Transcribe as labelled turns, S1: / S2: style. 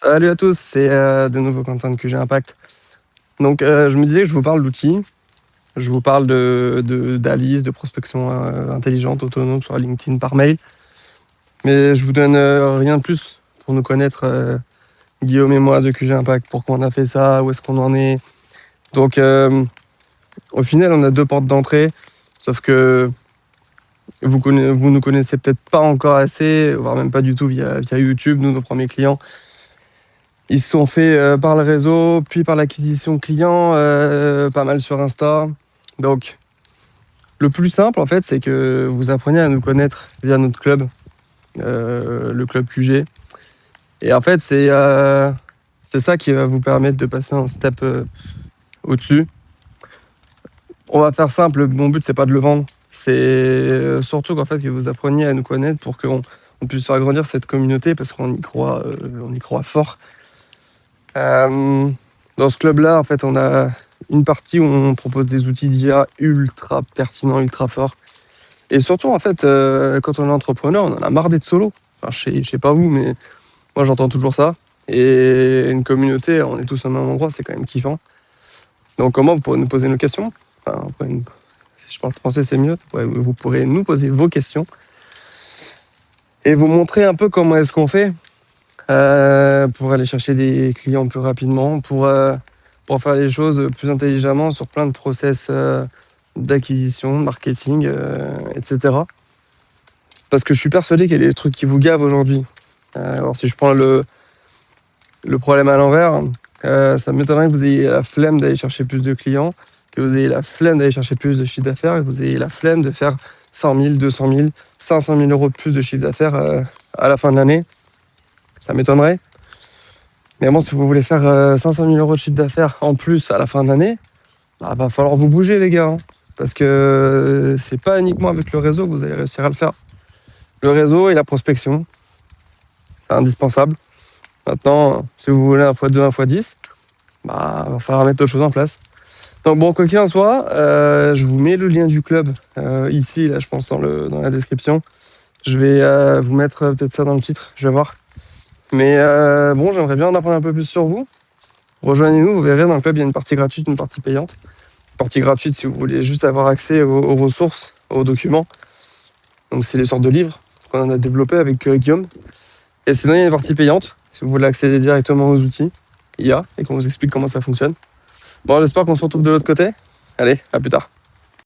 S1: Salut à tous, c'est de nouveau Quentin de QG Impact. Donc je me disais que je vous parle d'outils, je vous parle d'Alice, de prospection intelligente, autonome sur LinkedIn par mail. Mais je vous donne rien de plus pour nous connaître, Guillaume et moi de QG Impact, pourquoi on a fait ça, où est-ce qu'on en est. Donc au final on a deux portes d'entrée, sauf que vous nous connaissez peut-être pas encore assez, voire même pas du tout via YouTube. Nous, nos premiers clients, ils se sont faits par le réseau, puis par l'acquisition client, pas mal sur Insta. Donc, le plus simple, en fait, c'est que vous appreniez à nous connaître via notre club, le club QG. Et en fait, c'est ça qui va vous permettre de passer un step au-dessus. On va faire simple, mon but, c'est pas de le vendre. C'est surtout qu'en fait, que vous appreniez à nous connaître pour qu'on puisse faire grandir cette communauté, parce qu'on y croit fort. Dans ce club-là, en fait, on a une partie où on propose des outils d'IA ultra pertinents, ultra forts. Et surtout, en fait, quand on est entrepreneur, on en a marre d'être solo. Enfin, je sais pas vous, mais moi, j'entends toujours ça. Et une communauté, on est tous au même endroit, c'est quand même kiffant. Donc, comment vous pourrez nous poser nos questions? Enfin, si je parle français, c'est mieux. Vous pourrez nous poser vos questions et vous montrer un peu comment est-ce qu'on fait pour aller chercher des clients plus rapidement, pour faire les choses plus intelligemment sur plein de process d'acquisition, de marketing, etc. Parce que je suis persuadé qu'il y a des trucs qui vous gavent aujourd'hui. Alors si je prends le problème à l'envers, ça m'étonnerait que vous ayez la flemme d'aller chercher plus de clients, que vous ayez la flemme d'aller chercher plus de chiffre d'affaires, et que vous ayez la flemme de faire 100 000, 200 000, 500 000 euros de plus de chiffre d'affaires à la fin de l'année. Ça m'étonnerait. Mais bon, si vous voulez faire 500 000 euros de chiffre d'affaires en plus à la fin de l'année, bah, va falloir vous bouger, les gars. Hein. Parce que c'est pas uniquement avec le réseau que vous allez réussir à le faire. Le réseau et la prospection, c'est indispensable. Maintenant, si vous voulez un x2, un x10, bah, va falloir mettre d'autres choses en place. Donc bon, quoi qu'il en soit, je vous mets le lien du club ici, là, je pense, dans la description. Je vais vous mettre peut-être ça dans le titre, je vais voir. Mais bon, j'aimerais bien en apprendre un peu plus sur vous. Rejoignez-nous, vous verrez, dans le club, il y a une partie gratuite, une partie payante. Une partie gratuite si vous voulez juste avoir accès aux ressources, aux documents. Donc c'est des sortes de livres qu'on a développés avec Guillaume. Et sinon, il y a une partie payante, si vous voulez accéder directement aux outils IA et qu'on vous explique comment ça fonctionne. Bon, j'espère qu'on se retrouve de l'autre côté. Allez, à plus tard.